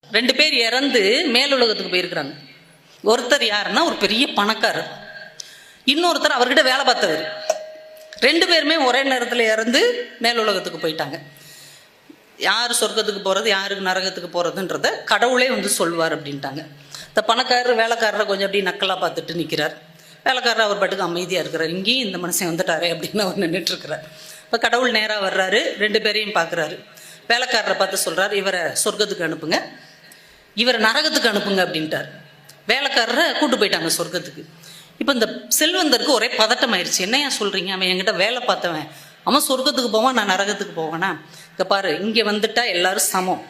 2 பேர் இறந்து மேலுலகத்துக்கு போயிருக்கிறாங்க. ஒருத்தர் யாருன்னா ஒரு பெரிய பணக்காரர், இன்னொருத்தர் அவர்கிட்ட வேலை பார்த்தவர். 2 பேருமே ஒரே நேரத்தில் இறந்து மேலுலகத்துக்கு போயிட்டாங்க. யார் சொர்க்கத்துக்கு போகிறது யாருக்கு நரகத்துக்கு போகிறதுன்றத கடவுளே சொல்லுவார் அப்படின்ட்டாங்க. இந்த பணக்காரர் வேலைக்காரரை கொஞ்சம் அப்படி நக்கலாக பார்த்துட்டு நிற்கிறார். வேலைக்காரர் அவர் பாட்டுக்கு அமைதியாக இருக்கிறார். இங்கேயும் இந்த மனுஷன் வந்துட்டாரே அப்படின்னு அவர் நின்றுட்டு இருக்கிறார். இப்போ கடவுள் நேராக வர்றாரு, 2 பேரையும் பார்க்குறாரு. வேலைக்காரரை பார்த்து சொல்கிறார், இவரை சொர்க்கத்துக்கு அனுப்புங்க, இவரை நரகத்துக்கு அனுப்புங்க அப்படின்ட்டார். வேலைக்காரரை கூட்டு போயிட்டாங்க சொர்க்கத்துக்கு. இப்போ இந்த செல்வந்தருக்கு ஒரே பதட்டம் ஆயிடுச்சு. என்னையா சொல்கிறீங்க, அவன் என்கிட்ட வேலை பார்த்தவன், அவன் சொர்க்கத்துக்கு போவான், நான் நரகத்துக்கு போவேனா? இங்கே பாரு, இங்கே வந்துட்டா எல்லாரும் சமம்.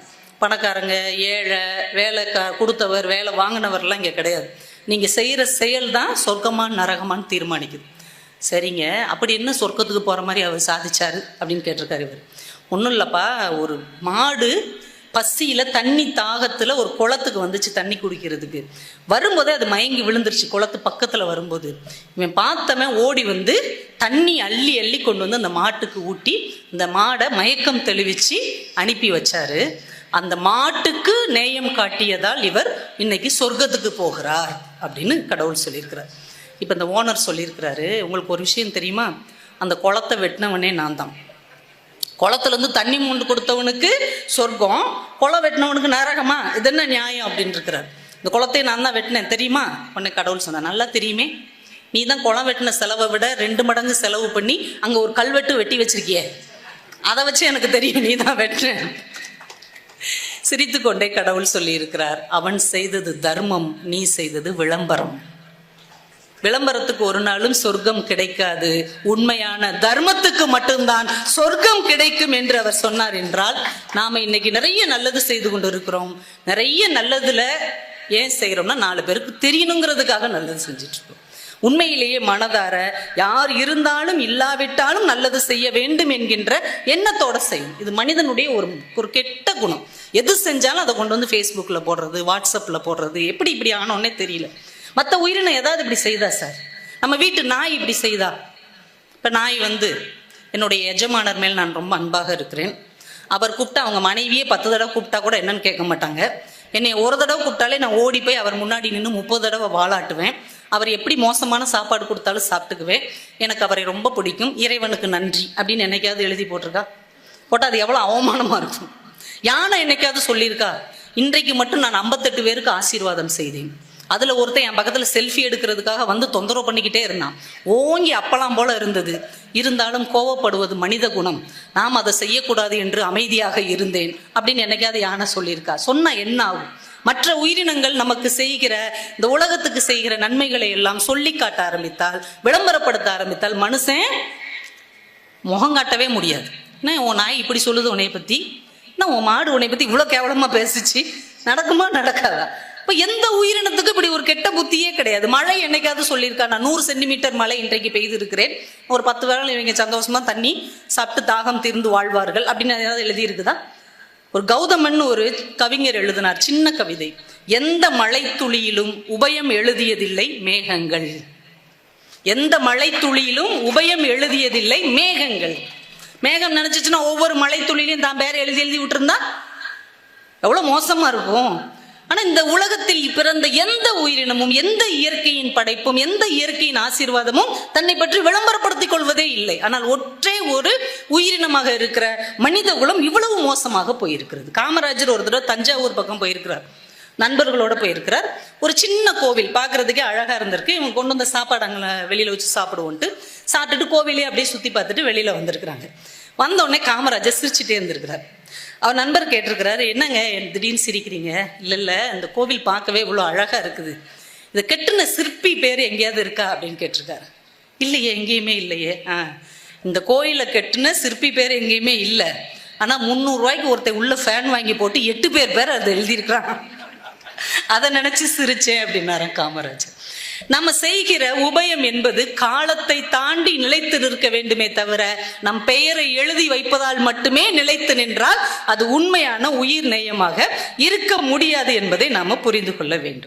பணக்காரங்க ஏழை, வேலை கொடுத்தவர் வேலை வாங்கினவர்லாம் இங்கே கிடையாது. நீங்கள் செய்கிற செயல் தான் சொர்க்கமான நரகமானு தீர்மானிக்குது. சரிங்க, அப்படி என்ன சொர்க்கத்துக்கு போகிற மாதிரி அவர் சாதிச்சாரு அப்படின்னு கேட்டிருக்காரு இவர். ஒன்றும் இல்லைப்பா, ஒரு மாடு பசியில் தண்ணி தாகத்தில் ஒரு குளத்துக்கு வந்துச்சு தண்ணி குடிக்கிறதுக்கு. வரும்போதே அது மயங்கி விழுந்துருச்சு. குளத்து பக்கத்தில் வரும்போது இவன் பார்த்தவன் ஓடி வந்து தண்ணி அள்ளி அள்ளி கொண்டு வந்து அந்த மாட்டுக்கு ஊட்டி இந்த மாடை மயக்கம் தெளிவிச்சு அனுப்பி வச்சாரு. அந்த மாட்டுக்கு நேயம் காட்டியதால் இவர் இன்னைக்கு சொர்க்கத்துக்கு போகிறார் அப்படின்னு கடவுள் சொல்லியிருக்கிறார். இப்போ இந்த ஓனர் சொல்லியிருக்கிறாரு, உங்களுக்கு ஒரு விஷயம் தெரியுமா, அந்த குளத்தை வெட்டினவனே நான் தான். குளத்துலேருந்து தண்ணி மூண்டு கொடுத்தவனுக்கு சொர்க்கம், குளம் வெட்டினவனுக்கு நரகமா? இது என்ன நியாயம் அப்படின்னு இருக்கிறார். இந்த குளத்தை நான் தான் வெட்டினேன் தெரியுமா? உடனே கடவுள் சொன்னார், நல்லா தெரியுமே, நீ தான் குளம் வெட்டின செலவை விட 2 மடங்கு செலவு பண்ணி அங்கே ஒரு கல்வெட்டு வெட்டி வச்சிருக்கியே, அதை வச்சு எனக்கு தெரியும் நீ தான் வெட்டின. சிரித்து கொண்டே கடவுள் சொல்லி இருக்கிறார், அவன் செய்தது தர்மம், நீ செய்தது விளம்பரம். விளம்பரத்துக்கு ஒரு நாளும் சொர்க்கம் கிடைக்காது, உண்மையான தர்மத்துக்கு மட்டும்தான் சொர்க்கம் கிடைக்கும் என்று அவர் சொன்னார். என்றால் நாம இன்னைக்கு நிறைய நல்லது செய்து கொண்டு இருக்கிறோம். நிறைய நல்லதுல ஏன் செய்யறோம்னா 4 பேருக்கு தெரியணுங்கிறதுக்காக நல்லது செஞ்சுட்டு இருக்கோம். உண்மையிலேயே மனதார யார் இருந்தாலும் இல்லாவிட்டாலும் நல்லது செய்ய வேண்டும் என்கின்ற எண்ணத்தோட செய்யும். இது மனிதனுடைய ஒரு கெட்ட குணம். எது செஞ்சாலும் அதை கொண்டு வந்து ஃபேஸ்புக்கில் போடுறது, வாட்ஸ்அப்பில் போடுறது. எப்படி இப்படி ஆனோன்னே தெரியல. மற்ற உயிரினம் ஏதாவது இப்படி செய்தா சார்? நம்ம வீட்டு நாய் இப்படி செய்தா? இப்போ நாய் என்னுடைய எஜமானர் மேல் நான் ரொம்ப அன்பாக இருக்கிறேன். அவர் கூப்பிட்டா அவங்க மனைவியே 10 தடவை கூப்பிட்டா கூட என்னன்னு கேட்க மாட்டாங்க. என்னை ஒரு தடவை கூப்பிட்டாலே நான் ஓடி போய் அவர் முன்னாடி நின்று 30 தடவை வாலாட்டுவேன். அவர் எப்படி மோசமான சாப்பாடு கொடுத்தாலும் சாப்பிட்டுக்குவேன். எனக்கு அவரை ரொம்ப பிடிக்கும். இறைவனுக்கு நன்றி அப்படின்னு என்னைக்காவது எழுதி போட்டிருக்கா? போட்டால் அது எவ்வளோ அவமானமாக இருக்கும். யானை என்னைக்காவது சொல்லியிருக்கா, இன்றைக்கு மட்டும் நான் 58 பேருக்கு ஆசீர்வாதம் செய்தேன். அதில் ஒருத்தன் என் பக்கத்தில் செல்ஃபி எடுக்கிறதுக்காக தொந்தரவு பண்ணிக்கிட்டே இருந்தான். ஓங்கி அப்பலாம் போல இருந்தது. இருந்தாலும் கோவப்படுவது மனித குணம், நாம் அதை செய்யக்கூடாது என்று அமைதியாக இருந்தேன் அப்படின்னு என்னைக்காவது யானை சொல்லியிருக்கா? சொன்னா என்ன ஆகும்? மற்ற உயிரினங்கள் நமக்கு செய்கிற, இந்த உலகத்துக்கு செய்கிற நன்மைகளை எல்லாம் சொல்லி காட்ட ஆரம்பித்தால், விளம்பரப்படுத்த ஆரம்பித்தால் மனுஷன் முகங்காட்டவே முடியாது. என்ன உன் நாய் இப்படி சொல்லுது உன்னை பற்றி, என்ன உன் மாடு உன்னை பற்றி இவ்வளோ கேவலமாக பேசிச்சு, நடக்குமா நடக்காதா? இப்போ எந்த உயிரினத்துக்கு இப்படி ஒரு கெட்ட புத்தியே கிடையாது. மழை என்னைக்காவது சொல்லியிருக்கா, நான் 100 சென்டிமீட்டர் மழை இன்றைக்கு பெய்து இருக்கிறேன், ஒரு 10 வேளை இவங்க சந்தோஷமா தண்ணி சாப்பிட்டு தாகம் தீர்ந்து வாழ்வார்கள் அப்படின்னு ஏதாவது எழுதியிருக்குதா? ஒரு கௌதமன் ஒரு கவிஞர் எழுதினார் சின்ன கவிதை, எந்த மழை துளியிலும் உபயம் எழுதியதில்லை மேகங்கள். எந்த மழை துளியிலும் உபயம் எழுதியதில்லை மேகங்கள். மேகம் நினைச்சிச்சுன்னா ஒவ்வொரு மழை துளியிலையும் தான் பேரை எழுதி எழுதி விட்டுருந்தா எவ்வளவு மோசமா இருக்கும். ஆனா இந்த உலகத்தில் பிறந்த எந்த உயிரினமும், எந்த இயற்கையின் படைப்பும், எந்த இயற்கையின் ஆசீர்வாதமும் தன்னை பற்றி விளம்பரப்படுத்திக் கொள்வதே இல்லை. ஆனால் ஒற்றே ஒரு உயிரினமாக இருக்கிற மனித குலம் இவ்வளவு மோசமாக போயிருக்கிறது. காமராஜர் ஒரு தடவை தஞ்சாவூர் பக்கம் போயிருக்கிறார், நண்பர்களோட போயிருக்கிறார். ஒரு சின்ன கோவில் பார்க்கறதுக்கே அழகா இருந்திருக்கு. இவங்க கொண்டு வந்த சாப்பாடு அங்கே வெளியில வச்சு சாப்பிடுவோன்ட்டு சாப்பிட்டுட்டு கோவிலே அப்படியே சுத்தி பார்த்துட்டு வெளியில வந்திருக்கிறாங்க. வந்தோடனே காமராஜர் சிரிச்சுட்டே இருந்திருக்கிறார். அவர் நண்பர் கேட்டிருக்கிறாரு, என்னங்க திடீர்னு சிரிக்கிறீங்க? இல்லை இந்த கோவில் பார்க்கவே இவ்வளோ அழகா இருக்குது, இதை கெட்டின சிற்பி பேர் எங்கேயாவது இருக்கா அப்படின்னு கேட்டிருக்காரு. இல்லையே, எங்கேயுமே இல்லையே. இந்த கோயிலை கெட்டின சிற்பி பேர் எங்கேயுமே இல்லை. ஆனால் 300 ரூபாய்க்கு ஒருத்தர் உள்ள ஃபேன் வாங்கி போட்டு 8 பேர் அதை எழுதியிருக்கிறான். அதை நினைச்சு சிரிச்சேன் அப்படின்னாரு காமராஜர். நம்ம செய்கிற உபயம் என்பது காலத்தை தாண்டி நிலைத்து நிற்க வேண்டுமே தவிர, நம் பெயரை எழுதி வைப்பதால் மட்டுமே நிலைத்து நின்றால் அது உண்மையான உயிர் நேயமாக இருக்க முடியாது என்பதை நாம புரிந்து கொள்ள வேண்டும்.